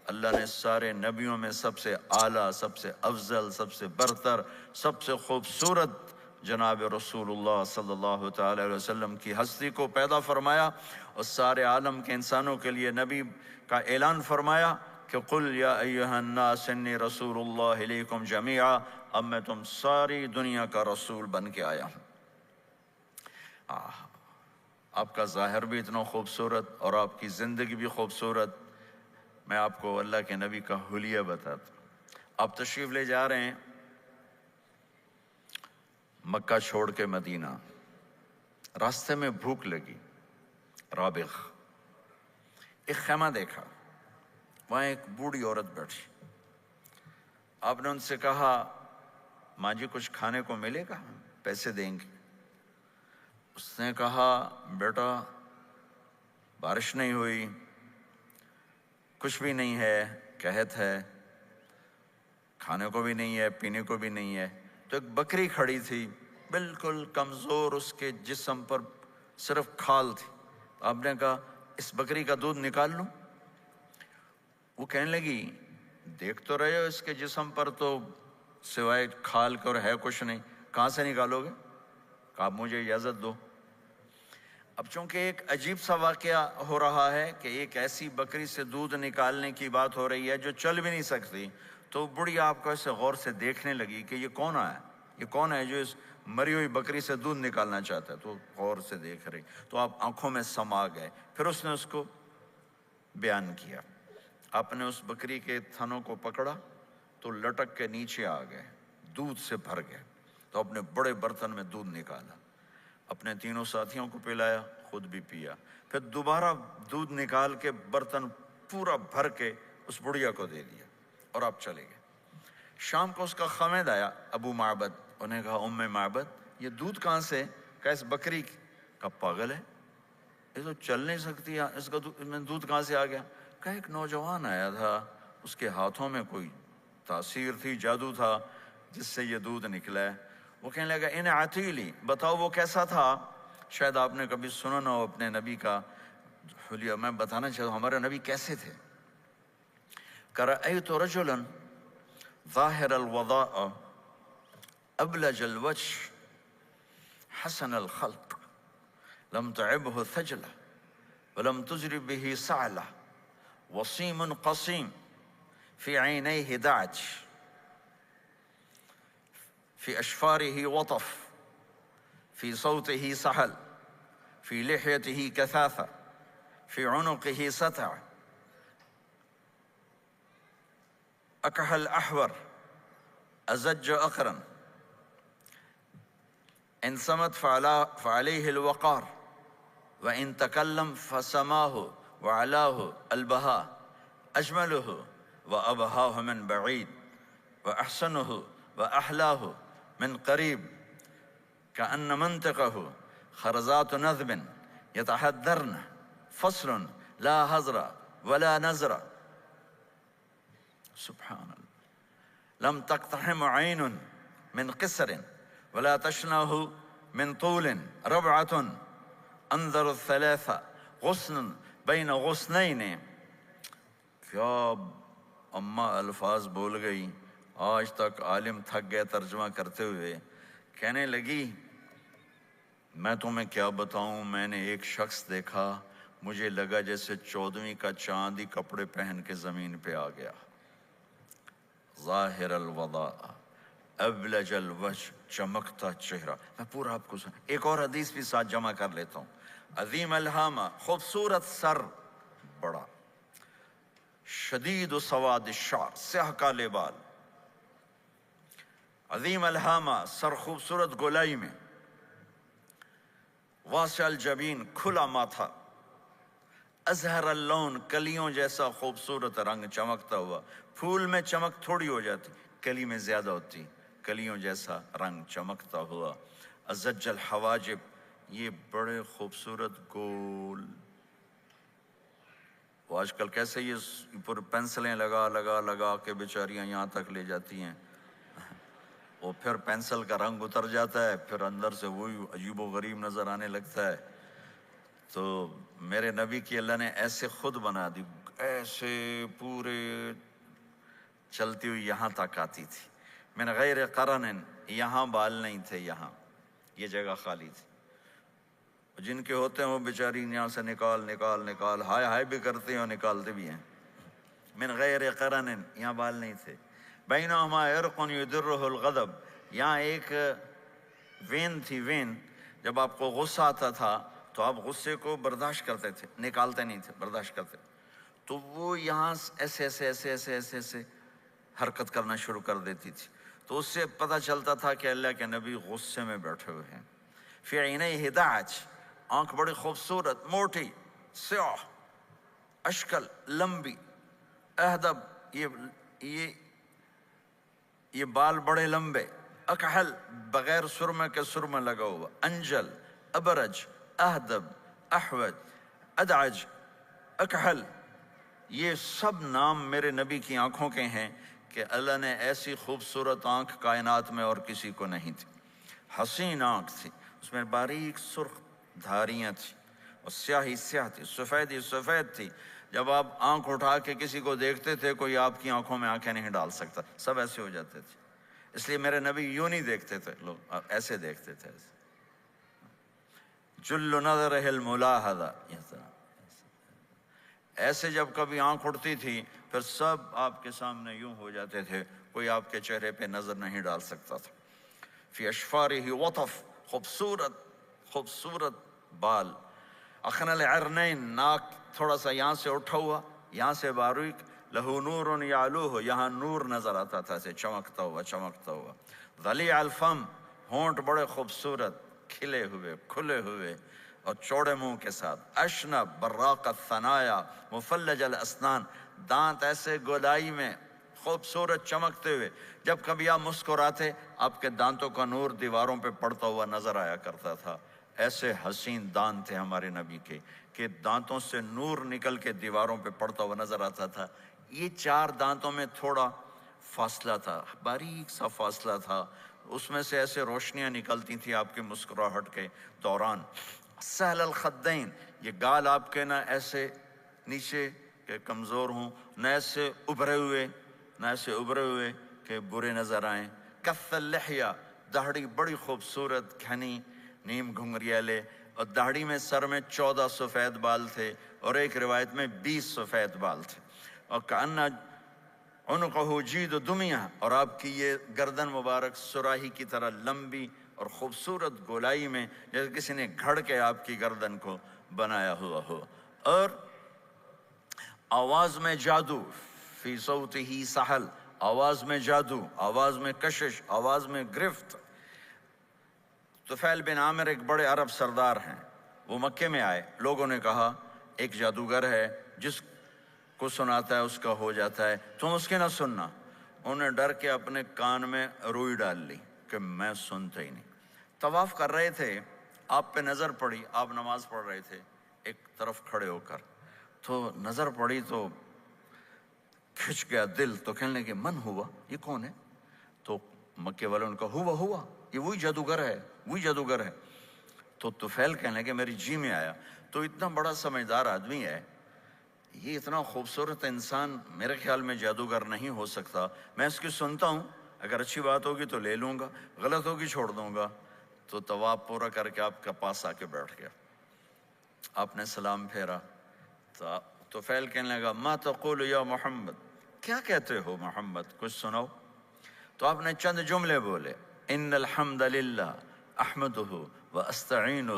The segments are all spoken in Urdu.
اللہ نے سارے نبیوں میں سب سے اعلیٰ، سب سے افضل، سب سے برتر، سب سے خوبصورت جناب رسول اللہ صلی اللہ تعالی علیہ وسلم کی ہستی کو پیدا فرمایا، اور سارے عالم کے انسانوں کے لیے نبی کا اعلان فرمایا کہ قل یا ایھا الناس انی رسول اللہ الیکم جمیعا، اب میں تم ساری دنیا کا رسول بن کے آیا ہوں۔ آپ کا ظاہر بھی اتنا خوبصورت اور آپ کی زندگی بھی خوبصورت۔ میں آپ کو اللہ کے نبی کا حلیہ بتاتا ہوں۔ آپ تشریف لے جا رہے ہیں مکہ چھوڑ کے مدینہ، راستے میں بھوک لگی، رابغ، ایک خیمہ دیکھا، وہاں ایک بوڑھی عورت بیٹھی۔ آپ نے ان سے کہا ماں جی کچھ کھانے کو ملے گا، پیسے دیں گے؟ اس نے کہا بیٹا بارش نہیں ہوئی، کچھ بھی نہیں ہے، قحط ہے، کھانے کو بھی نہیں ہے، پینے کو بھی نہیں ہے۔ تو ایک بکری کھڑی تھی، بالکل کمزور، اس کے جسم پر صرف کھال تھی۔ آپ نے کہا اس بکری کا دودھ نکال لوں؟ وہ کہنے لگی دیکھ تو رہے ہو اس کے جسم پر تو سوائے کھال کے اور ہے کچھ نہیں، کہاں سے نکالو گے؟ کہا مجھے اجازت دو۔ اب چونکہ ایک عجیب سا واقعہ ہو رہا ہے کہ ایک ایسی بکری سے دودھ نکالنے کی بات ہو رہی ہے جو چل بھی نہیں سکتی، تو بڑھیا آپ کو ایسے غور سے دیکھنے لگی کہ یہ کون ہے، یہ کون ہے جو اس مری ہوئی بکری سے دودھ نکالنا چاہتا ہے؟ تو غور سے دیکھ رہی، تو آپ آنکھوں میں سما گئے۔ پھر اس نے اس کو بیان کیا۔ آپ نے اس بکری کے تھنوں کو پکڑا تو لٹک کے نیچے آ گئے، دودھ سے بھر گئے۔ تو اپنے بڑے برتن میں دودھ نکالا، اپنے تینوں ساتھیوں کو پلایا، خود بھی پیا، پھر دوبارہ دودھ نکال کے برتن پورا بھر کے اس بڑھیا کو دے دیا، اور آپ چلے گئے۔ شام کو اس کا خامد آیا، ابو معبد، انہیں کہا ام معبد یہ دودھ کہاں سے؟ کہا اس بکری کی۔ کہا پاگل ہے، یہ تو چل نہیں سکتی، اس کا دودھ کہاں سے آ گیا؟ کہا ایک نوجوان آیا تھا، اس کے ہاتھوں میں کوئی تاثیر تھی، جادو تھا، جس سے یہ دودھ نکلا ہے۔ وہ کہنے لگا ان عتیلی، بتاؤ وہ کیسا تھا؟ شاید آپ نے کبھی سنا نہ ہو اپنے نبی کا حلیہ، میں بتانا چاہتا ہوں ہمارے نبی کیسے تھے۔ رأیت رجلا ظاہر الوضاء ابلج الوجه حسن الخلق لم تعبه ثجلة ولم تجرب به سعلة وصيم قصيم في عينيه دعج في أشفاره وطف في صوته سحل في لحيته كثافة في عنقه ستع أكحل أحور أزج أقرن إن صمت فعليه الوقار وإن تكلم فسماه وعلاه البهاء أجمله وأبهاه من بعيد وأحسنه وأحلاه من قريب كأن منطقه خرزات نذب يتحدرن فصل لا هزر ولا نزر سبحان الله لم تقتحم عين من قصر ولا تشنه من طول ربعة انظر الثلاثة غصن بين غصنين۔ کیا اماں الفاظ بول گئی، آج تک عالم تھک گئے ترجمہ کرتے ہوئے۔ کہنے لگی میں تمہیں کیا بتاؤں، میں نے ایک شخص دیکھا، مجھے لگا جیسے 14ویں کا چاند ہی کپڑے پہن کے زمین پہ آ گیا۔ ظاہر الوضاء ابلج الوجه، چمکتا چہرہ۔ میں پورا آپ کو ایک اور حدیث بھی ساتھ جمع کر لیتا ہوں۔ عظیم الہامہ، خوبصورت سر، بڑا شدید سواد الشعر، سیاہ کالے بال، عظیم الہامہ، سر خوبصورت گولائی میں، واسع الجبین، کھلا ماتھا، ازہر اللون، کلیوں جیسا خوبصورت رنگ چمکتا ہوا۔ پھول میں چمک تھوڑی ہو جاتی، کلی میں زیادہ ہوتی، کلیوں جیسا رنگ چمکتا ہوا۔ ازج الحواجب، یہ بڑے خوبصورت گول، وہ آج کل کیسے یہ پر پینسلیں لگا لگا لگا کے بیچاریاں یہاں تک لے جاتی ہیں، وہ پھر پینسل کا رنگ اتر جاتا ہے، پھر اندر سے وہی عجیب و غریب نظر آنے لگتا ہے۔ تو میرے نبی کی اللہ نے ایسے خود بنا دی، ایسے پورے چلتی ہوئی یہاں تک آتی تھی. من غیر قرن، یہاں بال نہیں تھے، یہاں یہ جگہ خالی تھی. جن کے ہوتے ہیں وہ بیچاری یہاں سے نکال نکال نکال ہائے ہائے بھی کرتے ہیں اور نکالتے بھی ہیں. من غیر قرن، یہاں بال نہیں تھے. بینہما عرق یدرہ الغضب، یہاں ایک وین تھی. وین، جب آپ کو غصہ آتا تھا تو آپ غصے کو برداشت کرتے تھے، نکالتے نہیں تھے، برداشت کرتے. تو وہ یہاں ایسے ایسے ایسے ایسے ایسے ایسے حرکت کرنا شروع کر دیتی تھی. تو اس سے پتہ چلتا تھا کہ اللہ کے نبی غصے میں بیٹھے ہوئے ہیں. فی عینیہ دعج، آنکھ بڑی خوبصورت، موٹی، سیاہ، اشکل، لمبی، اہدب، یہ بال بڑے لمبے، اکحل، بغیر سرمے کے سرمہ لگا ہوا، انجل، ابرج، اہدب، احوج، ادعج، اکحل. یہ سب نام میرے نبی کی آنکھوں کے ہیں کہ اللہ نے ایسی خوبصورت آنکھ کائنات میں اور کسی کو نہیں تھی. حسین آنکھ تھی، اس میں باریک سرخ دھاریاں تھیں اور سیاہی سیاہ تھی، سفیدی سفید تھی. جب آپ آنکھ اٹھا کے کسی کو دیکھتے تھے کوئی آپ کی آنکھوں میں آنکھیں نہیں ڈال سکتا، سب ایسے ہو جاتے تھے. اس لیے میرے نبی یوں نہیں دیکھتے تھے، لوگ ایسے دیکھتے تھے. جل نظرہ الملاحظہ، ایسے جب کبھی آنکھ اٹھتی تھی پھر سب آپ کے سامنے یوں ہو جاتے تھے، کوئی آپ کے چہرے پہ نظر نہیں ڈال سکتا تھا. فی اشفارہ وطف، خوبصورت خوبصورت بال. اخن العرنین، ناک تھوڑا سا یہاں سے اٹھا ہوا، یہاں سے باریک. لہو نور یعلوہ، یہاں نور نظر آتا تھا ایسے چمکتا ہوا چمکتا ہوا. ضلیع الفم، ہونٹ بڑے خوبصورت، کھلے ہوئے کھلے ہوئے اور چوڑے منہ کے ساتھ. اشنب براق الثنایا مفلج الاسنان، دانت ایسے گودائی میں خوبصورت چمکتے ہوئے. جب کبھی آپ مسکراتے آپ کے دانتوں کا نور دیواروں پہ پڑتا ہوا نظر آیا کرتا تھا. ایسے حسین دانت تھے ہمارے نبی کے کہ دانتوں سے نور نکل کے دیواروں پہ پڑتا ہوا نظر آتا تھا. یہ چار دانتوں میں تھوڑا فاصلہ تھا، باریک سا فاصلہ تھا، اس میں سے ایسے روشنیاں نکلتی تھیں آپ کی مسکراہٹ کے دوران. سہل الخدین، یہ گال آپ کے نہ ایسے نیچے کہ کمزور ہوں، نہ ایسے ابھرے ہوئے کہ برے نظر آئیں. کف اللحیہ، داڑھی بڑی خوبصورت گھنی نیم گھنگریالے، اور داڑھی میں سر میں 14 سفید بال تھے اور ایک روایت میں 20 سفید بال تھے. اور کأن عنقہ جید دمیہ، اور آپ کی یہ گردن مبارک سراہی کی طرح لمبی اور خوبصورت گولائی میں، جیسے کسی نے گھڑ کے آپ کی گردن کو بنایا ہوا ہو. اور آواز میں جادو، فی صوتہ سحل، آواز میں جادو، آواز میں کشش، آواز میں گرفت. طفیل بن عامر ایک بڑے عرب سردار ہیں، وہ مکے میں آئے. لوگوں نے کہا ایک جادوگر ہے جس کو سناتا ہے اس کا ہو جاتا ہے، تم اس کے نہ سننا. انہوں نے ڈر کے اپنے کان میں روئی ڈال لی کہ میں سنتا ہی نہیں. طواف کر رہے تھے، آپ پہ نظر پڑی، آپ نماز پڑھ رہے تھے ایک طرف کھڑے ہو کر، تو نظر پڑی تو کھچ گیا دل. تو کہنے لگے من ہوا، یہ کون ہے؟ تو مکے والوں نے کہا ہوا یہ وہی جادوگر ہے. تو طفیل کہنے لگے میری جی میں آیا، تو اتنا بڑا سمجھدار آدمی ہے، یہ اتنا خوبصورت انسان میرے خیال میں جادوگر نہیں ہو سکتا. میں اس کی سنتا ہوں، اگر اچھی بات ہوگی تو لے لوں گا، غلط ہوگی چھوڑ دوں گا. تو طواف پورا کر کے آپ کے پاس آ کے بیٹھ گیا. آپ نے سلام پھیرا تو طفیل کہنے لگا ما تقول یا محمد، کیا کہتے ہو محمد، کچھ سناؤ. تو آپ نے چند جملے بولے، ان الحمد للہ احمدہ واستعینہ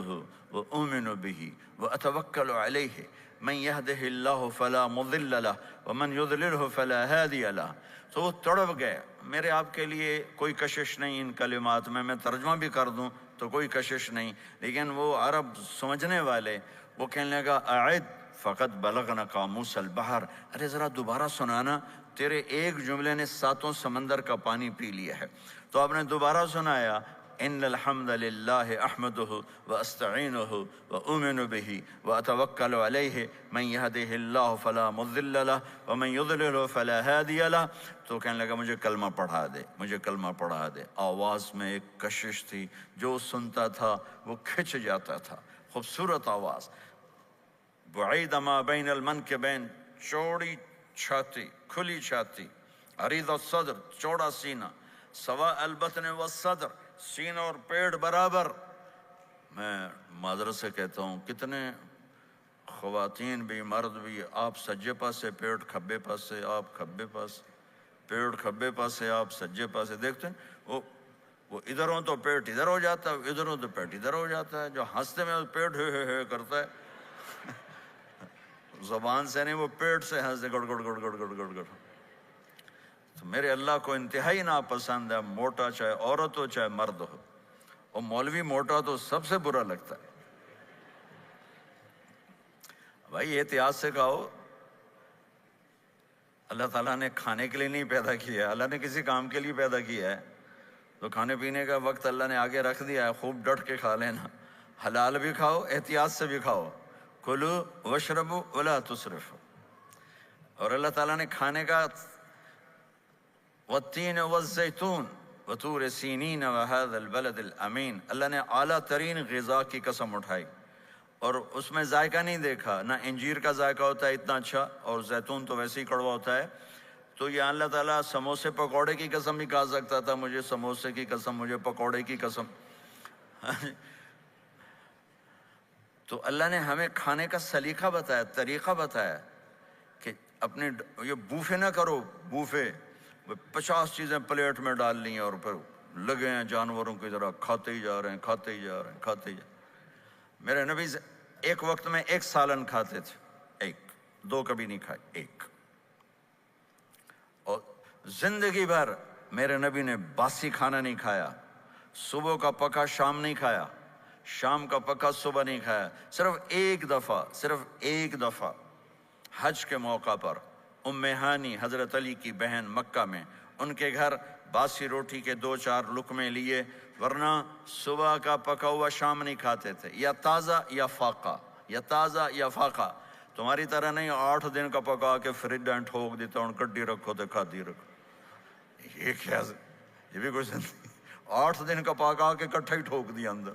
واؤمن بہ واتوکل علیہ من یہدہ اللہ فلا مضل لہ ومن یضللہ فلا ہادی لہ. تو وہ تڑپ گئے. میرے آپ کے لیے کوئی کشش نہیں ان کلمات میں ترجمہ بھی کر دوں تو کوئی کشش نہیں، لیکن وہ عرب سمجھنے والے وہ کہنے لگا اعد فقط بلغنا قاموس البحر، ارے ذرا دوبارہ سنانا، تیرے ایک جملے نے 7 سمندر کا پانی پی لیا ہے. تو آپ نے دوبارہ سنایا ان الحمد للہ احمدہ واستعینہ واؤمن بہ واتوکل علیہ من یہدہ اللہ فلا مضل لہ ومن یضلل فلا ہادی لہ. تو کہنے لگا مجھے کلمہ پڑھا دے. آواز میں ایک کشش تھی، جو سنتا تھا وہ کھچ جاتا تھا. خوبصورت آواز. بعید ما بین المنکبین، چوڑی چھاتی، کھلی چھاتی، عریض الصدر، چوڑا سینہ، سوا البطن والصدر، سینہ اور پیٹ برابر۔ میں معذرت سے کہتا ہوں، کتنے خواتین بھی مرد بھی، آپ سجے پاسے پیٹ کھبے پاسے، آپ کھبے پاس پیٹ کھبے پاسے، آپ سجے پاسے، دیکھتے ہیں وہ ادھر ہوں تو پیٹ ادھر ہو جاتا ہے، ادھر ہوں تو پیٹ ادھر ہو جاتا ہے۔ جو ہنستے میں پیٹ ہے کرتا ہے، زبان سے نہیں، وہ پیٹ سے ہنستے گڑ گڑ گڑ گڑ گڑ گڑ گڑ۔ تو میرے اللہ کو انتہائی ناپسند ہے، موٹا چاہے عورت ہو چاہے مرد ہو، اور مولوی موٹا تو سب سے برا لگتا ہے۔ بھائی احتیاط سے کھاؤ، اللہ تعالیٰ نے کھانے کے لیے نہیں پیدا کیا ہے، اللہ نے کسی کام کے لیے پیدا کیا ہے، تو کھانے پینے کا وقت اللہ نے آگے رکھ دیا ہے، خوب ڈٹ کے کھا لینا، حلال بھی کھاؤ احتیاط سے بھی کھاؤ، کلو واشربوا ولا تسرفوا۔ اور اللہ تعالیٰ نے کھانے کا والتین والزیتون وطور سینین وہذا البلد الامین، اللہ نے اعلیٰ ترین غذا کی قسم اٹھائی، اور اس میں ذائقہ نہیں دیکھا، نہ انجیر کا ذائقہ ہوتا ہے اتنا اچھا، اور زیتون تو ویسے ہی کڑوا ہوتا ہے۔ تو یہ اللہ تعالیٰ سموسے پکوڑے کی قسم بھی کھا سکتا تھا، مجھے سموسے کی قسم، مجھے پکوڑے کی قسم۔ تو اللہ نے ہمیں کھانے کا سلیقہ بتایا، طریقہ بتایا کہ اپنے یہ بوفے نہ کرو، بوفے 50 چیزیں پلیٹ میں ڈال لی ہیں اور پھر لگے ہیں جانوروں کی طرح کھاتے ہی جا رہے ہیں، کھاتے ہی جا رہے ہیں، کھاتے ہی جا رہے ہیں۔ میرے نبی ایک وقت میں 1 سالن کھاتے تھے، 1 2 کبھی نہیں کھائے، 1۔ اور زندگی بھر میرے نبی نے باسی کھانا نہیں کھایا، صبح کا پکا شام نہیں کھایا، شام کا پکا صبح نہیں کھایا۔ صرف ایک دفعہ حج کے موقع پر ام ہانی حضرت علی کی بہن مکہ میں، ان کے گھر باسی روٹی کے 2-4 لقمے لیے، ورنہ صبح کا پکا ہوا شام نہیں کھاتے تھے، یا تازہ یا فاقہ، یا تازہ یا فاقہ۔ تمہاری طرح نہیں 8 دن کا پکا کے فریج ڈائن ٹھوک دیتا ہوں، کڈی رکھو تو کھاتی رکھو۔ یہ کیا، یہ بھی کوئی زندگی؟ 8 دن کا پکا کے کٹھا ہی ٹھوک دیا اندر۔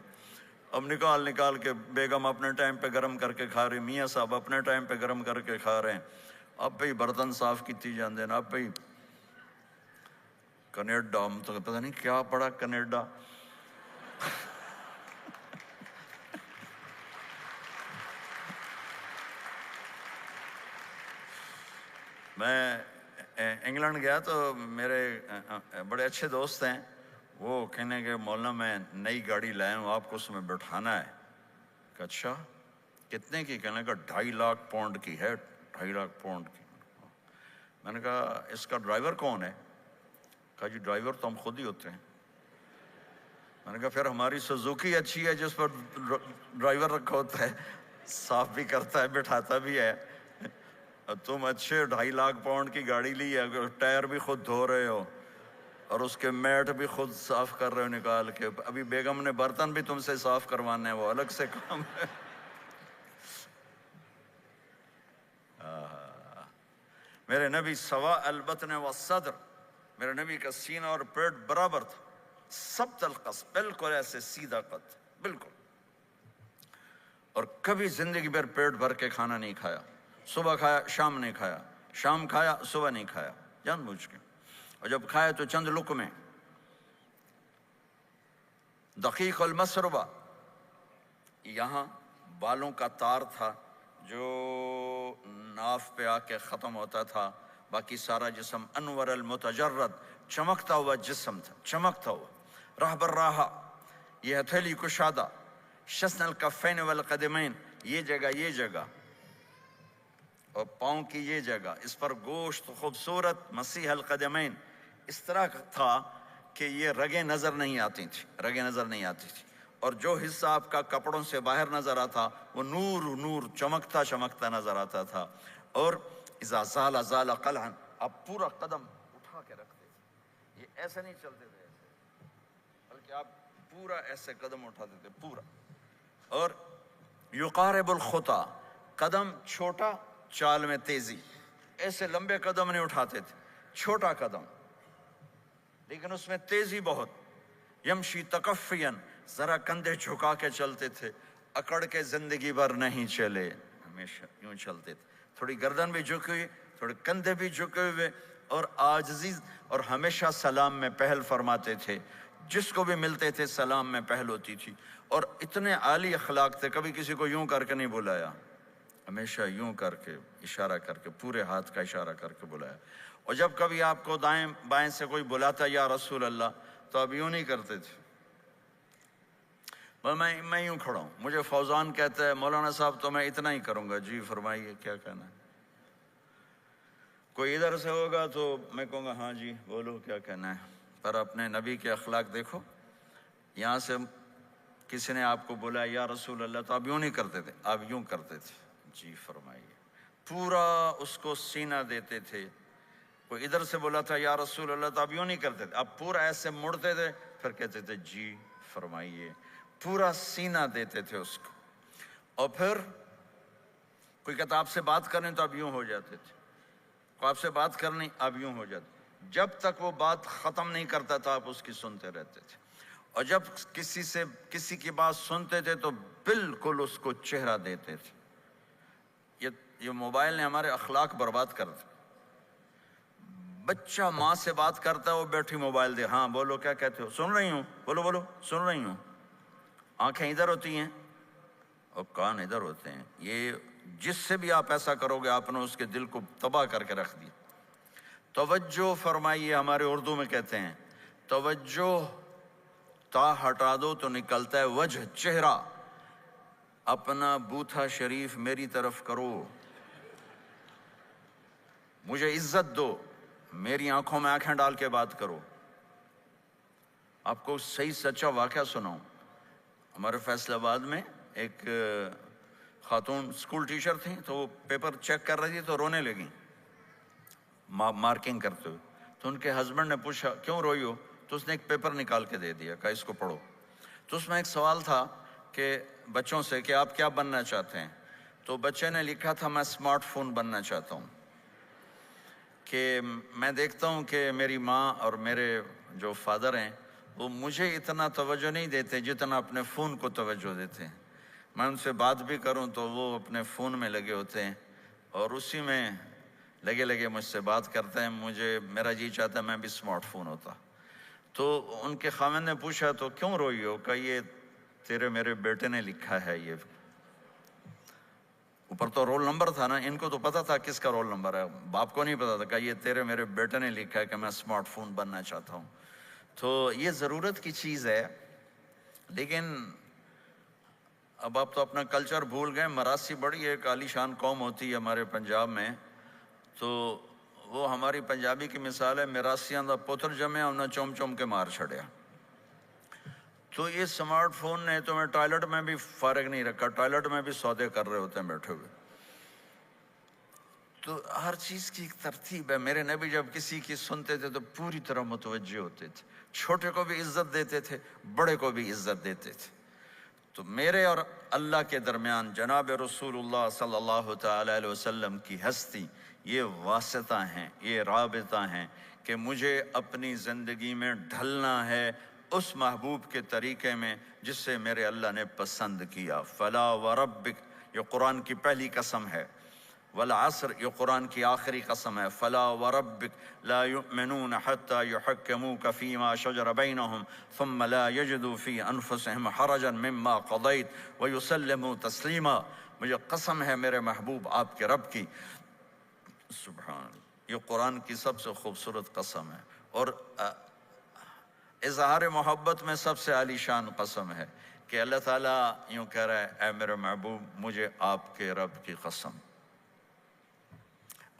اب نکال کے بیگم اپنے ٹائم پہ گرم کر کے کھا رہی، میاں صاحب اپنے ٹائم پہ گرم کر کے کھا رہے ہیں، اب بھی برتن صاف کیتی جاندے ہیں، اب بھی کینیڈا، ہم تو پتہ نہیں کیا پڑا کینیڈا۔ میں انگلینڈ گیا تو میرے بڑے اچھے دوست ہیں، وہ کہنے کہ مولانا میں نئی گاڑی لایا ہوں، آپ کو اس میں بٹھانا ہے۔ کہ اچھا کتنے کی؟ کہنے کا 2.5 لاکھ پاؤنڈ کی ہے، 2.5 لاکھ پاؤنڈ کی۔ میں نے کہا اس کا ڈرائیور کون ہے؟ کہا جی ڈرائیور تو ہم خود ہی ہوتے ہیں۔ میں نے کہا پھر ہماری سوزوکی اچھی ہے جس پر ڈرائیور رکھا ہوتا ہے، صاف بھی کرتا ہے بٹھاتا بھی ہے، تم اچھے 2.5 لاکھ پاؤنڈ کی گاڑی لی ہے، ٹائر بھی خود دھو رہے ہو اور اس کے میٹ بھی خود صاف کر رہے ہو نکال کے، ابھی بیگم نے برتن بھی تم سے صاف کروانے ہیں، وہ الگ سے کام ہے۔ میرے نبی سوا البطن والصدر، میرے نبی کا سینہ اور پیٹ برابر تھا، سبط القصد، بالکل ایسے سیدھا قد، بالکل۔ اور کبھی زندگی بھر پیٹ بھر کے کھانا نہیں کھایا، صبح کھایا شام نہیں کھایا، شام کھایا صبح نہیں کھایا، جان بوجھ کے، اور جب کھایا تو چند لقمے۔ دقیق المسربہ، یہاں بالوں کا تار تھا جو ناف پہ آ کے ختم ہوتا تھا، باقی سارا جسم انور المتجرد، چمکتا ہوا جسم تھا، چمکتا ہوا۔ راہ بر راہ، یہ ہتھیلی کشادہ، شسن الکفین والقدمین، یہ جگہ اور پاؤں کی یہ جگہ، اس پر گوشت خوبصورت، مسیح القدمین، اس طرح تھا کہ یہ رگیں نظر نہیں آتی تھی، اور جو حصہ آپ کا کپڑوں سے باہر نظر آتا وہ نور چمکتا نظر آتا تھا۔ اور اذا زال قلعا، آپ پورا قدم اٹھا کے رکھتے تھے، یہ ایسے نہیں چلتے تھے ایسے، بلکہ آپ پورا ایسے قدم اٹھاتے تھے پورا۔ اور یقارب الخطا، قدم چھوٹا چال میں تیزی، ایسے لمبے قدم نہیں اٹھاتے تھے، چھوٹا قدم لیکن اس میں تیزی بہت۔ یمشی تکفین، ذرا کندھے جھکا کے چلتے تھے، اکڑ کے زندگی بھر نہیں چلے، ہمیشہ یوں چلتے تھے۔ تھوڑی گردن بھی جھکی ہوئی، تھوڑے کندھے بھی جھکے ہوئے، اور عاجزی، اور ہمیشہ سلام میں پہل فرماتے تھے، جس کو بھی ملتے تھے سلام میں پہل ہوتی تھی، اور اتنے عالی اخلاق تھے، کبھی کسی کو یوں کر کے نہیں بلایا، ہمیشہ یوں کر کے اشارہ کر کے، پورے ہاتھ کا اشارہ کر کے بلایا۔ اور جب کبھی آپ کو دائیں بائیں سے کوئی بلاتا یا رسول اللہ، تو آپ یوں نہیں کرتے تھے، میں یوں کھڑا ہوں، مجھے فوزان کہتا ہے مولانا صاحب تو میں اتنا ہی کروں گا، جی فرمائیے کیا کہنا ہے۔ کوئی ادھر سے ہوگا تو میں کہوں گا ہاں جی بولو کیا کہنا ہے، پر اپنے نبی کے اخلاق دیکھو، یہاں سے کسی نے آپ کو بولا یا رسول اللہ تو آپ یوں نہیں کرتے تھے، آپ یوں کرتے تھے، جی فرمائیے، پورا اس کو سینہ دیتے تھے۔ کوئی ادھر سے بولا تھا یا رسول اللہ تو آپ یوں نہیں کرتے تھے، آپ پورا ایسے مڑتے تھے، پھر کہتے تھے جی فرمائیے، پورا سینہ دیتے تھے اس کو۔ اور پھر کوئی کہتا آپ سے بات کریں تو آپ یوں ہو جاتے تھے، کوئی آپ سے بات کرنی آپ یوں ہو جاتے، جب تک وہ بات ختم نہیں کرتا تھا آپ اس کی سنتے رہتے تھے، اور جب کسی کی بات سنتے تھے تو بالکل اس کو چہرہ دیتے تھے۔ یہ موبائل نے ہمارے اخلاق برباد کر دیے۔ بچہ ماں سے بات کرتا ہے، وہ بیٹھی موبائل دے، ہاں بولو کیا کہتے ہو، سن رہی ہوں، بولو بولو سن رہی ہوں، آنکھیں ادھر ہوتی ہیں اور کان ادھر ہوتے ہیں۔ یہ جس سے بھی آپ ایسا کرو گے آپ نے اس کے دل کو تباہ کر کے رکھ دیا۔ توجہ فرمائیے، ہمارے اردو میں کہتے ہیں توجہ، تا ہٹا دو تو نکلتا ہے وجہ، چہرہ، اپنا بوتھا شریف میری طرف کرو، مجھے عزت دو، میری آنکھوں میں آنکھیں ڈال کے بات کرو۔ آپ کو صحیح سچا واقعہ سناؤں، ہمارے فیصل آباد میں ایک خاتون اسکول ٹیچر تھیں، تو وہ پیپر چیک کر رہی تھی تو رونے لگیں مارکنگ کرتے ہوئے، تو ان کے ہسبینڈ نے پوچھا کیوں روئی ہو، تو اس نے ایک پیپر نکال کے دے دیا، کہا اس کو پڑھو۔ تو اس میں ایک سوال تھا کہ بچوں سے کہ آپ کیا بننا چاہتے ہیں، تو بچے نے لکھا تھا میں اسمارٹ فون بننا چاہتا ہوں، کہ میں دیکھتا ہوں کہ میری ماں اور میرے جو فادر ہیں وہ مجھے اتنا توجہ نہیں دیتے جتنا اپنے فون کو توجہ دیتے ہیں، میں ان سے بات بھی کروں تو وہ اپنے فون میں لگے ہوتے ہیں اور اسی میں لگے مجھ سے بات کرتے ہیں، میرا جی چاہتا ہے میں بھی اسمارٹ فون ہوتا۔ تو ان کے خاوند نے پوچھا تو کیوں روئی ہو، کہ یہ تیرے میرے بیٹے نے لکھا ہے، یہ اوپر تو رول نمبر تھا نا، ان کو تو پتا تھا کس کا رول نمبر ہے، باپ کو نہیں پتا تھا، کہ یہ تیرے میرے بیٹے نے لکھا ہے کہ میں اسمارٹ فون بننا چاہتا ہوں۔ تو یہ ضرورت کی چیز ہے، لیکن اب آپ تو اپنا کلچر بھول گئے۔ مراسی بڑی ایک عالی شان قوم ہوتی ہے ہمارے پنجاب میں، تو وہ ہماری پنجابی کی مثال ہے، مراسیاں دا پتر جمیا انہیں چوم چوم کے مار چھڑیا۔ تو یہ سمارٹ فون نے تمہیں ٹوائلٹ میں بھی فارغ نہیں رکھا، ٹوائلٹ میں بھی سودے کر رہے ہوتے ہیں بیٹھے ہوئے۔ تو ہر چیز کی ایک ترتیب ہے۔ میرے نبی جب کسی کی سنتے تھے تو پوری طرح متوجہ ہوتے تھے، چھوٹے کو بھی عزت دیتے تھے، بڑے کو بھی عزت دیتے تھے۔ تو میرے اور اللہ کے درمیان جناب رسول اللہ صلی اللہ تعالی علیہ وسلم کی ہستی، یہ واسطہ ہیں، یہ رابطہ ہیں کہ مجھے اپنی زندگی میں ڈھلنا ہے اس محبوب کے طریقے میں جس سے میرے اللہ نے پسند کیا۔ فلا وربک، یہ قرآن کی پہلی قسم ہے، والعصر یہ قرآن کی آخری قسم ہے، فلا وربک لا یؤمنون حتی یحکموک فیما شجر بینہم ثم لا یجدوا فی انفسہم حرجا مما قضیت ویسلموا تسلیما۔ مجھے قسم ہے میرے محبوب آپ کے رب کی، سبحان، یہ قرآن کی سب سے خوبصورت قسم ہے، اور اظہار محبت میں سب سے عالی شان قسم ہے کہ اللہ تعالیٰ یوں کہہ رہا ہے اے میرے محبوب مجھے آپ کے رب کی قسم۔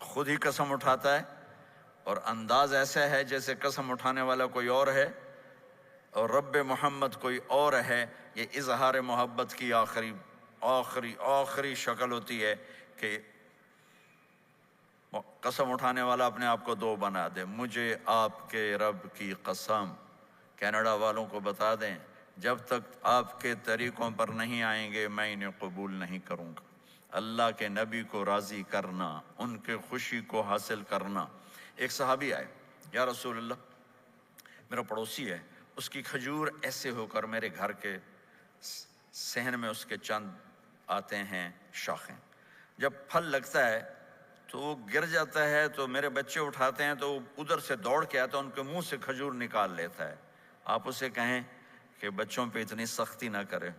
خود ہی قسم اٹھاتا ہے اور انداز ایسا ہے جیسے قسم اٹھانے والا کوئی اور ہے اور رب محمد کوئی اور ہے۔ یہ اظہار محبت کی آخری شکل ہوتی ہے کہ قسم اٹھانے والا اپنے آپ کو دو بنا دے، مجھے آپ کے رب کی قسم۔ کینیڈا والوں کو بتا دیں جب تک آپ کے طریقوں پر نہیں آئیں گے میں انہیں قبول نہیں کروں گا۔ اللہ کے نبی کو راضی کرنا، ان کے خوشی کو حاصل کرنا۔ ایک صحابی آئے، یا رسول اللہ میرا پڑوسی ہے، اس کی کھجور ایسے ہو کر میرے گھر کے صحن میں اس کے چند آتے ہیں شاخیں، جب پھل لگتا ہے تو وہ گر جاتا ہے تو میرے بچے اٹھاتے ہیں تو وہ ادھر سے دوڑ کے آتا ہے، ان کے منہ سے کھجور نکال لیتا ہے۔ آپ اسے کہیں کہ بچوں پہ اتنی سختی نہ کرے۔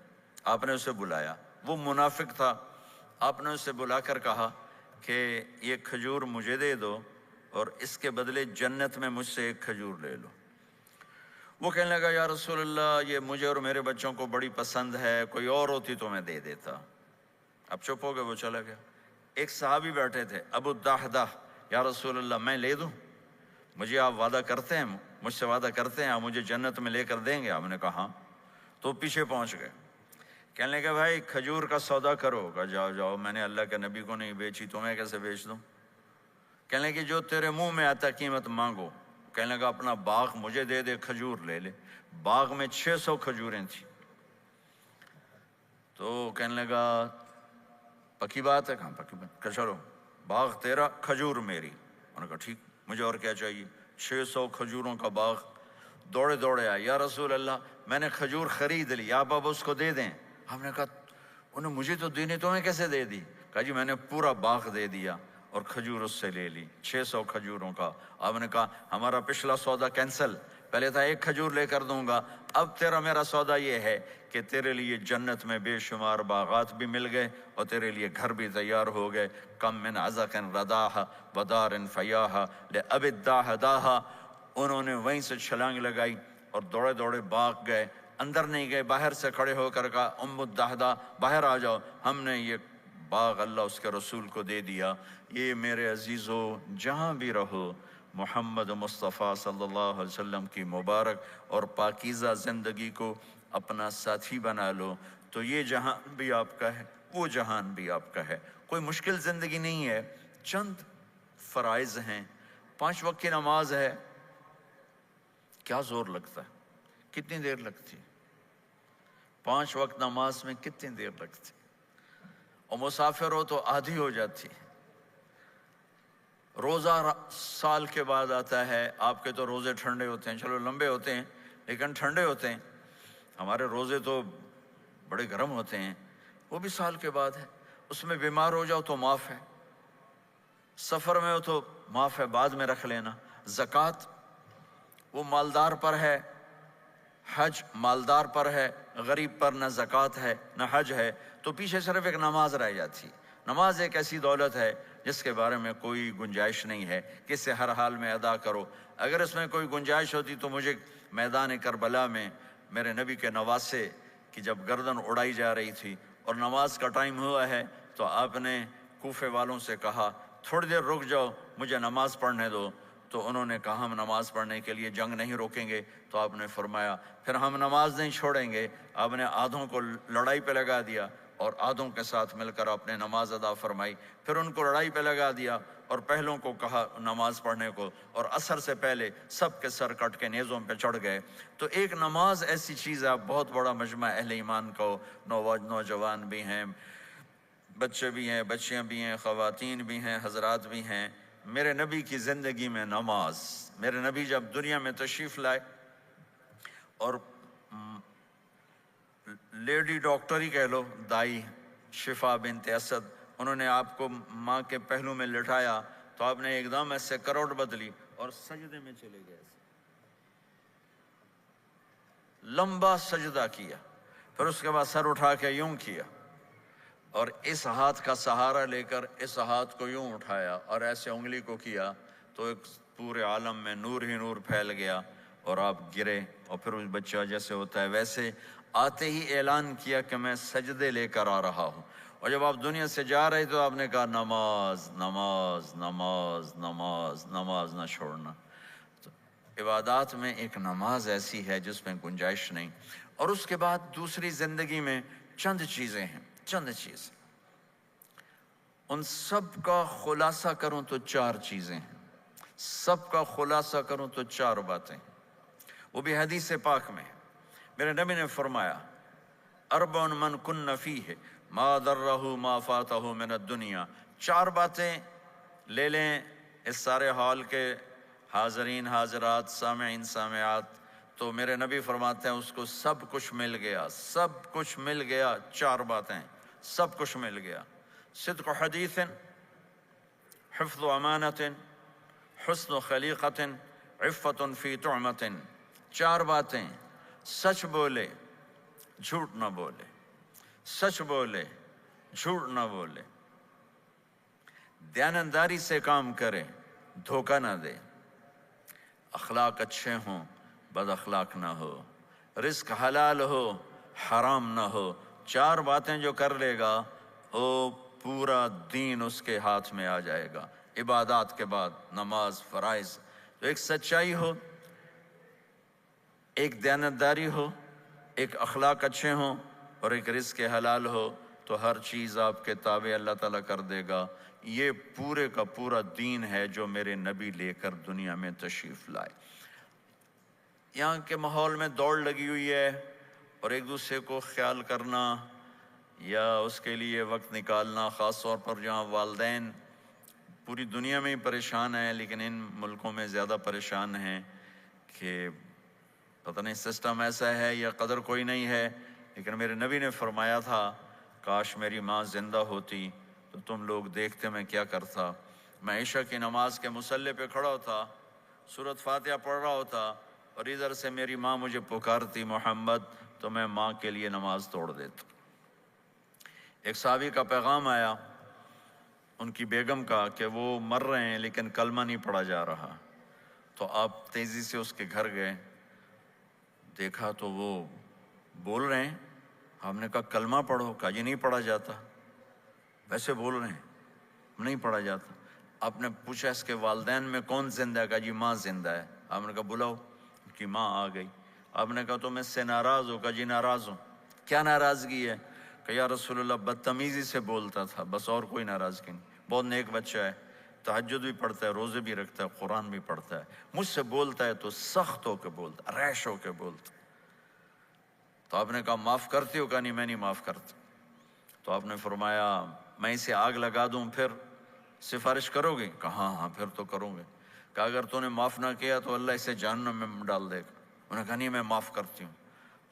آپ نے اسے بلایا، وہ منافق تھا، آپ نے اسے بلا کر کہا کہ یہ کھجور مجھے دے دو اور اس کے بدلے جنت میں مجھ سے ایک کھجور لے لو۔ وہ کہنے لگا یا رسول اللہ یہ مجھے اور میرے بچوں کو بڑی پسند ہے، کوئی اور ہوتی تو میں دے دیتا۔ اب چپ ہو گئے، وہ چلا گیا۔ ایک صحابی بیٹھے تھے، ابو الدحدہ، یا رسول اللہ میں لے دوں؟ مجھے آپ وعدہ کرتے ہیں، مجھ سے وعدہ کرتے ہیں آپ مجھے جنت میں لے کر دیں گے؟ آپ نے کہا ہاں۔ تو پیچھے پہنچ گئے، کہنے لگے بھائی کھجور کا سودا کرو۔ کہا جاؤ جاؤ، میں نے اللہ کے نبی کو نہیں بیچی، تمہیں کیسے بیچ دوں؟ کہنے لگے جو تیرے منہ میں آتا قیمت مانگو۔ کہنے لگا اپنا باغ مجھے دے دے، کھجور لے لے۔ باغ میں 600 کھجوریں تھیں۔ تو کہنے لگا پکی بات ہے؟ کہاں پکی بات؟ کہ چلو باغ تیرا، کھجور میری۔ انہوں نے کہا ٹھیک، مجھے اور کیا چاہیے؟ 600 کھجوروں کا باغ۔ دوڑے دوڑے آئے، یا رسول اللہ میں نے کھجور خرید لی، آپ اب اس کو دے دیں۔ ہم نے کہا انہیں مجھے تو دینی، تمہیں کیسے دے دی؟ کہا جی میں نے پورا باغ دے دیا اور کھجور اس سے لے لی، 600 کھجوروں کا۔ آپ نے کہا ہمارا پچھلا سودا کینسل، پہلے تھا ایک کھجور لے کر دوں گا، اب تیرا میرا سودا یہ ہے کہ تیرے لیے جنت میں بے شمار باغات بھی مل گئے اور تیرے لیے گھر بھی تیار ہو گئے۔ کم من عزق رداہ ودار فیاہ لأب الداہداہ۔ انہوں نے وہیں سے چھلانگ لگائی اور دوڑے دوڑے باغ گئے، اندر نہیں گئے، باہر سے کھڑے ہو کر کہا ام الدحدہ باہر آ جاؤ، ہم نے یہ باغ اللہ اس کے رسول کو دے دیا۔ یہ میرے عزیزو جہاں بھی رہو محمد مصطفیٰ صلی اللہ علیہ وسلم کی مبارک اور پاکیزہ زندگی کو اپنا ساتھی بنا لو، تو یہ جہان بھی آپ کا ہے، وہ جہان بھی آپ کا ہے۔ کوئی مشکل زندگی نہیں ہے، چند فرائض ہیں، 5 وقت کی نماز ہے، کیا زور لگتا ہے؟ کتنی دیر لگتی؟ 5 وقت نماز میں کتنی دیر لگتی؟ اور مسافر ہو تو آدھی ہو جاتی۔ روزہ سال کے بعد آتا ہے، آپ کے تو روزے ٹھنڈے ہوتے ہیں، چلو لمبے ہوتے ہیں لیکن ٹھنڈے ہوتے ہیں، ہمارے روزے تو بڑے گرم ہوتے ہیں، وہ بھی سال کے بعد ہے۔ اس میں بیمار ہو جاؤ تو معاف ہے، سفر میں ہو تو معاف ہے، بعد میں رکھ لینا۔ زکوٰۃ وہ مالدار پر ہے، حج مالدار پر ہے، غریب پر نہ زکوٰۃ ہے نہ حج ہے، تو پیچھے صرف ایک نماز رہ جاتی۔ نماز ایک ایسی دولت ہے جس کے بارے میں کوئی گنجائش نہیں ہے کہ اسے ہر حال میں ادا کرو۔ اگر اس میں کوئی گنجائش ہوتی تو مجھے میدان کربلا میں میرے نبی کے نواسے کی جب گردن اڑائی جا رہی تھی اور نماز کا ٹائم ہوا ہے تو آپ نے کوفے والوں سے کہا تھوڑی دیر رک جاؤ مجھے نماز پڑھنے دو، تو انہوں نے کہا ہم نماز پڑھنے کے لیے جنگ نہیں روکیں گے، تو آپ نے فرمایا پھر ہم نماز نہیں چھوڑیں گے۔ آپ نے آدھوں کو لڑائی پہ لگا دیا اور آدھوں کے ساتھ مل کر آپ نے نماز ادا فرمائی، پھر ان کو لڑائی پہ لگا دیا اور پہلوں کو کہا نماز پڑھنے کو، اور عصر سے پہلے سب کے سر کٹ کے نیزوں پہ چڑھ گئے۔ تو ایک نماز ایسی چیز ہے، بہت بڑا مجمع اہل ایمان کو، نوجوان بھی ہیں، بچے بھی ہیں، بچیاں بھی ہیں، خواتین بھی ہیں، حضرات بھی ہیں۔ میرے نبی کی زندگی میں نماز، میرے نبی جب دنیا میں تشریف لائے اور لیڈی ڈاکٹر ہی کہہ لو، دائی شفا بنت اسد، انہوں نے آپ کو ماں کے پہلو میں لٹایا تو آپ نے ایک دم ایسے کروٹ بدلی اور سجدے میں چلے گئے، لمبا سجدہ کیا، پھر اس کے بعد سر اٹھا کے یوں کیا اور اس ہاتھ کا سہارا لے کر اس ہاتھ کو یوں اٹھایا اور ایسے انگلی کو کیا تو ایک پورے عالم میں نور ہی نور پھیل گیا اور آپ گرے، اور پھر اس بچہ جیسے ہوتا ہے ویسے آتے ہی اعلان کیا کہ میں سجدے لے کر آ رہا ہوں۔ اور جب آپ دنیا سے جا رہے تو آپ نے کہا نماز نماز نماز نماز نماز نہ چھوڑنا۔ تو عبادات میں ایک نماز ایسی ہے جس میں گنجائش نہیں۔ اور اس کے بعد دوسری زندگی میں چند چیزیں ہیں، چند چیز، ان سب کا خلاصہ کروں تو 4 چیزیں ہیں، سب کا خلاصہ کروں تو 4 باتیں، وہ بھی حدیث پاک میں۔ میرے نبی نے فرمایا اربع من کن فیہ ما ضرہ ما فاتہ من الدنیا، 4 باتیں لے لیں اس سارے ہال کے حاضرین حاضرات سامعین سامعات، تو میرے نبی فرماتے ہیں اس کو سب کچھ مل گیا، سب کچھ مل گیا، 4 باتیں سب کچھ مل گیا۔ صدق حدیث، حفظ امانت، حسن خلیقت، عفت فی طعمت۔ 4 باتیں: سچ بولے، جھوٹ نہ بولے، سچ بولے، جھوٹ نہ بولے، دیانتداری سے کام کرے، دھوکہ نہ دے، اخلاق اچھے ہوں، بد اخلاق نہ ہو، رزق حلال ہو، حرام نہ ہو۔ 4 باتیں جو کر لے گا وہ پورا دین اس کے ہاتھ میں آ جائے گا۔ عبادات کے بعد نماز، فرائض، تو ایک سچائی ہو، ایک دیانتداری ہو، ایک اخلاق اچھے ہوں، اور ایک رزق حلال ہو، تو ہر چیز آپ کے تابع اللہ تعالیٰ کر دے گا۔ یہ پورے کا پورا دین ہے جو میرے نبی لے کر دنیا میں تشریف لائے۔ یہاں کے ماحول میں دوڑ لگی ہوئی ہے، اور ایک دوسرے کو خیال کرنا یا اس کے لیے وقت نکالنا، خاص طور پر جہاں والدین پوری دنیا میں ہی پریشان ہیں، لیکن ان ملکوں میں زیادہ پریشان ہیں کہ پتہ نہیں سسٹم ایسا ہے یا قدر کوئی نہیں ہے۔ لیکن میرے نبی نے فرمایا تھا، کاش میری ماں زندہ ہوتی تو تم لوگ دیکھتے میں کیا کرتا۔ میں عشاء کی نماز کے مصلی پہ کھڑا ہوتا، سورۃ فاتحہ پڑھ رہا ہوتا، اور ادھر سے میری ماں مجھے پکارتی محمد، تو میں ماں کے لیے نماز توڑ دیتا۔ ایک صحابی کا پیغام آیا ان کی بیگم کا کہ وہ مر رہے ہیں لیکن کلمہ نہیں پڑھا جا رہا، تو آپ تیزی سے اس کے گھر گئے، دیکھا تو وہ بول رہے ہیں۔ ہم نے کہا کلمہ پڑھو، کہا جی نہیں پڑھا جاتا، ویسے بول رہے ہیں نہیں پڑھا جاتا۔ آپ نے پوچھا اس کے والدین میں کون زندہ ہے؟ کہا جی ماں زندہ ہے۔ آپ نے کہا بلاؤ، ان کی ماں آ گئی۔ آپ نے کہا تم اس سے ناراض ہو؟ کہا جی ناراض ہوں۔ کیا ناراضگی ہے؟ کہ یا رسول اللہ بدتمیزی سے بولتا تھا، بس اور کوئی ناراضگی نہیں، بہت نیک بچہ ہے، تہجد بھی پڑھتا ہے، روزے بھی رکھتا ہے، قرآن بھی پڑھتا ہے، مجھ سے بولتا ہے تو سخت ہو کے بولتا، ریش ہو کے بولتا۔ تو آپ نے کہا معاف کرتی ہو؟ کہا نہیں میں نہیں معاف کرتا۔ تو آپ نے فرمایا میں اسے آگ لگا دوں پھر سفارش کرو گے؟ کہا ہاں ہاں پھر تو کروں گے۔ کہا اگر تو نے معاف نہ کیا تو اللہ اسے جہنم میں ڈال دے گا۔ انہوں نے کہا نہیں میں معاف کرتی ہوں۔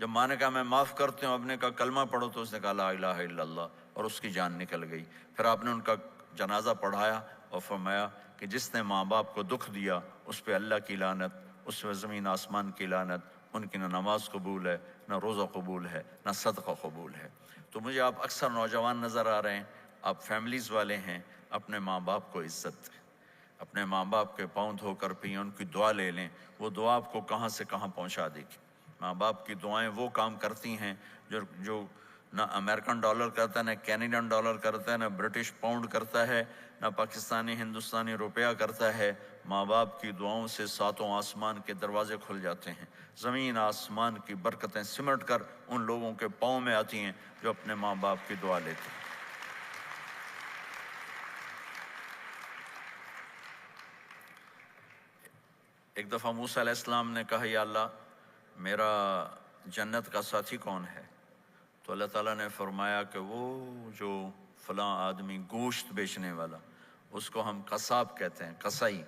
جب ماں نے کہا میں معاف کرتی ہوں، آپ نے کہا کلمہ پڑھو، تو اس نے کہا لا الہ الا اللہ، اور اس کی جان نکل گئی۔ پھر آپ نے ان کا جنازہ پڑھایا اور فرمایا کہ جس نے ماں باپ کو دکھ دیا اس پہ اللہ کی لعنت، اس پہ زمین آسمان کی لعنت، ان کی نہ نماز قبول ہے، نہ روزہ قبول ہے، نہ صدقہ قبول ہے۔ تو مجھے آپ اکثر نوجوان نظر آ رہے ہیں، آپ فیملیز والے ہیں، اپنے ماں باپ کو عزت دیں، اپنے ماں باپ کے پاؤں دھو کر پئیں، ان کی دعا لے لیں، وہ دعا آپ کو کہاں سے کہاں پہنچا دے گی۔ ماں باپ کی دعائیں وہ کام کرتی ہیں جو نہ امریکن ڈالر کرتا ہے، نہ کینیڈین ڈالر کرتا ہے، نہ برٹش پاؤنڈ کرتا ہے، نہ پاکستانی ہندوستانی روپیہ کرتا ہے۔ ماں باپ کی دعاؤں سے 7 آسمان کے دروازے کھل جاتے ہیں، زمین آسمان کی برکتیں سمٹ کر ان لوگوں کے پاؤں میں آتی ہیں جو اپنے ماں باپ کی دعا لیتے ہیں۔ ایک دفعہ موسیٰ علیہ السلام نے کہا یا اللہ میرا جنت کا ساتھی کون ہے؟ تو اللہ تعالیٰ نے فرمایا کہ وہ جو فلاں آدمی گوشت بیچنے والا، اس کو ہم قصاب کہتے ہیں، قصائی،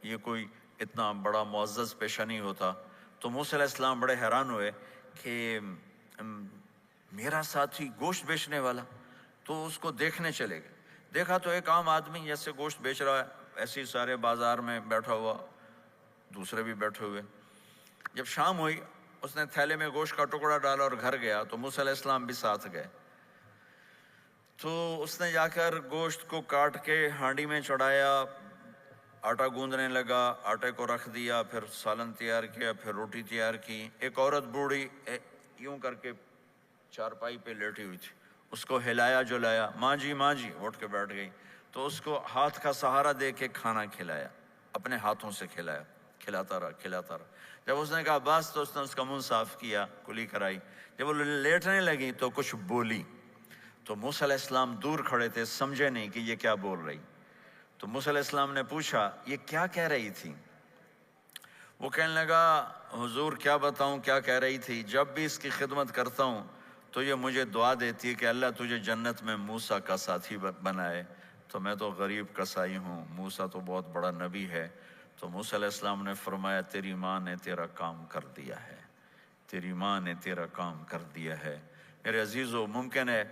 یہ کوئی اتنا بڑا معزز پیشہ نہیں ہوتا۔ تو موسیٰ علیہ السلام بڑے حیران ہوئے کہ میرا ساتھی گوشت بیچنے والا، تو اس کو دیکھنے چلے گئے۔ دیکھا تو ایک عام آدمی جیسے گوشت بیچ رہا ہے، ایسے ہی سارے بازار میں بیٹھا ہوا، دوسرے بھی بیٹھے ہوئے۔ جب شام ہوئی اس نے تھیلے میں گوشت کا ٹکڑا ڈالا اور گھر گیا، تو موسیٰ علیہ السلام بھی ساتھ گئے۔ تو اس نے جا کر گوشت کو کاٹ کے ہانڈی میں چڑھایا، آٹا گوندنے لگا، آٹے کو رکھ دیا، پھر سالن تیار کیا، پھر روٹی تیار کی۔ ایک عورت بوڑھی یوں کر کے چارپائی پہ لیٹی ہوئی تھی، اس کو ہلایا جلایا، ماں جی اٹھ کے بیٹھ گئی۔ تو اس کو ہاتھ کا سہارا دے کے کھانا کھلایا، اپنے ہاتھوں سے کھلایا، کھلاتا رہا۔ جب اس نے کہا بس، تو اس نے اس کا منہ صاف کیا، کلی کرائی۔ جب وہ لیٹنے لگی تو کچھ بولی، تو موسیٰ علیہ السلام دور کھڑے تھے، سمجھے نہیں کہ یہ کیا بول رہی۔ تو موسیٰ علیہ السلام نے پوچھا یہ کیا کہہ رہی تھی؟ وہ کہنے لگا حضور کیا بتاؤں کیا کہہ رہی تھی، جب بھی اس کی خدمت کرتا ہوں تو یہ مجھے دعا دیتی ہے کہ اللہ تجھے جنت میں موسیٰ کا ساتھی بنائے، تو میں تو غریب کسائی ہوں، موسیٰ تو بہت بڑا نبی ہے۔ تو موسیٰ علیہ السلام نے فرمایا تیری ماں نے تیرا کام کر دیا ہے، تیری ماں نے تیرا کام کر دیا ہے۔ میرے عزیزو، ممکن ہے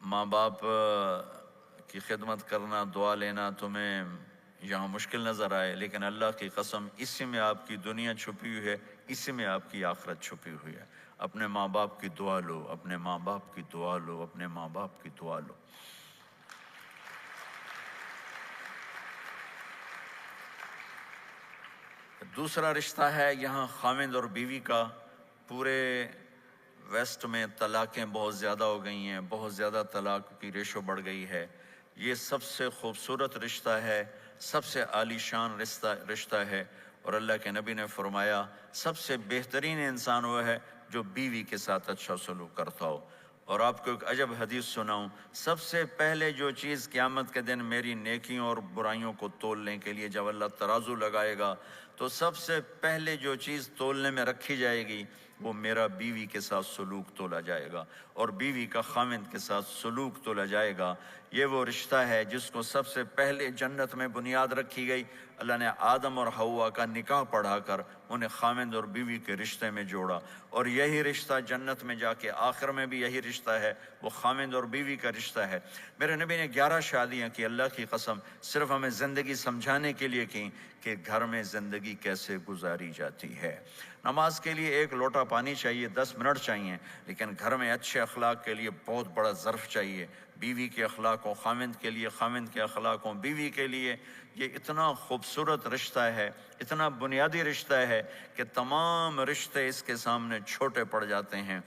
ماں باپ کی خدمت کرنا، دعا لینا تمہیں یہاں مشکل نظر آئے، لیکن اللہ کی قسم اسی میں آپ کی دنیا چھپی ہوئی ہے، اسی میں آپ کی آخرت چھپی ہوئی ہے۔ اپنے ماں باپ کی دعا لو، اپنے ماں باپ کی دعا لو، اپنے ماں باپ کی دعا لو۔ دوسرا رشتہ ہے یہاں خاوند اور بیوی کا۔ پورے ویسٹ میں طلاقیں بہت زیادہ ہو گئی ہیں، بہت زیادہ طلاق کی ریشو بڑھ گئی ہے۔ یہ سب سے خوبصورت رشتہ ہے، سب سے عالی شان رشتہ ہے، اور اللہ کے نبی نے فرمایا سب سے بہترین انسان وہ ہے جو بیوی کے ساتھ اچھا سلوک کرتا ہو۔ اور آپ کو ایک عجب حدیث سناؤں، سب سے پہلے جو چیز قیامت کے دن میری نیکیوں اور برائیوں کو تولنے کے لیے جب اللہ ترازو لگائے گا، تو سب سے پہلے جو چیز تولنے میں رکھی جائے گی وہ میرا بیوی کے ساتھ سلوک تولا جائے گا، اور بیوی کا خاوند کے ساتھ سلوک تولا جائے گا۔ یہ وہ رشتہ ہے جس کو سب سے پہلے جنت میں بنیاد رکھی گئی۔ اللہ نے آدم اور حوا کا نکاح پڑھا کر انہیں خاوند اور بیوی کے رشتے میں جوڑا، اور یہی رشتہ جنت میں جا کے آخر میں بھی یہی رشتہ ہے، وہ خاوند اور بیوی کا رشتہ ہے۔ میرے نبی نے 11 شادیاں کی، اللہ کی قسم صرف ہمیں زندگی سمجھانے کے لیے کی کہ گھر میں زندگی کیسے گزاری جاتی ہے۔ نماز کے لیے ایک لوٹا پانی چاہیے، 10 منٹ چاہیے، لیکن گھر میں اچھے اخلاق کے لیے بہت بڑا ظرف چاہیے۔ بیوی کے اخلاق ہوں خاوند کے لیے، خاوند کے اخلاق ہوں بیوی کے لیے۔ یہ اتنا خوبصورت رشتہ ہے، اتنا بنیادی رشتہ ہے کہ تمام رشتے اس کے سامنے چھوٹے پڑ جاتے ہیں۔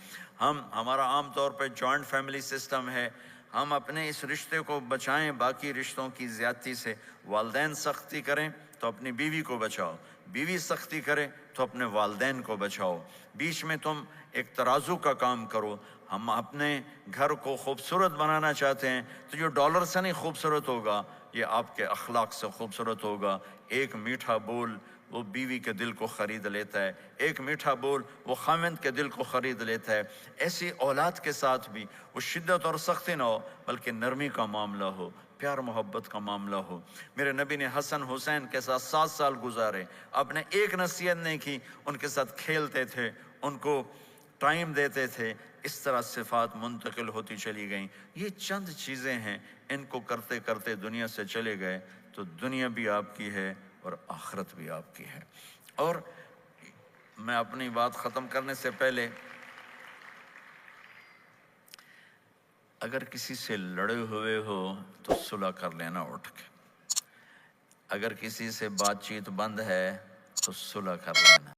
ہمارا عام طور پہ جوائنٹ فیملی سسٹم ہے، ہم اپنے اس رشتے کو بچائیں باقی رشتوں کی زیادتی سے۔ والدین سختی کریں تو اپنی بیوی کو بچاؤ، بیوی سختی کرے تو اپنے والدین کو بچاؤ، بیچ میں تم ایک ترازو کا کام کرو۔ ہم اپنے گھر کو خوبصورت بنانا چاہتے ہیں تو جو ڈالر سے نہیں خوبصورت ہوگا، یہ آپ کے اخلاق سے خوبصورت ہوگا۔ ایک میٹھا بول وہ بیوی کے دل کو خرید لیتا ہے، ایک میٹھا بول وہ خاوند کے دل کو خرید لیتا ہے۔ ایسی اولاد کے ساتھ بھی وہ شدت اور سختی نہ ہو، بلکہ نرمی کا معاملہ ہو، پیار محبت کا معاملہ ہو۔ میرے نبی نے حسن حسین کے ساتھ 7 سال گزارے، آپ نے ایک نصیحت نہیں کی، ان کے ساتھ کھیلتے تھے، ان کو ٹائم دیتے تھے۔ اس طرح صفات منتقل ہوتی چلی گئیں۔ یہ چند چیزیں ہیں، ان کو کرتے کرتے دنیا سے چلے گئے تو دنیا بھی آپ کی ہے اور آخرت بھی آپ کی ہے۔ اور میں اپنی بات ختم کرنے سے پہلے اگر کسی سے لڑے ہوئے ہو تو صلح کر لینا اٹھ کے، اگر کسی سے بات چیت بند ہے تو صلح کر لینا۔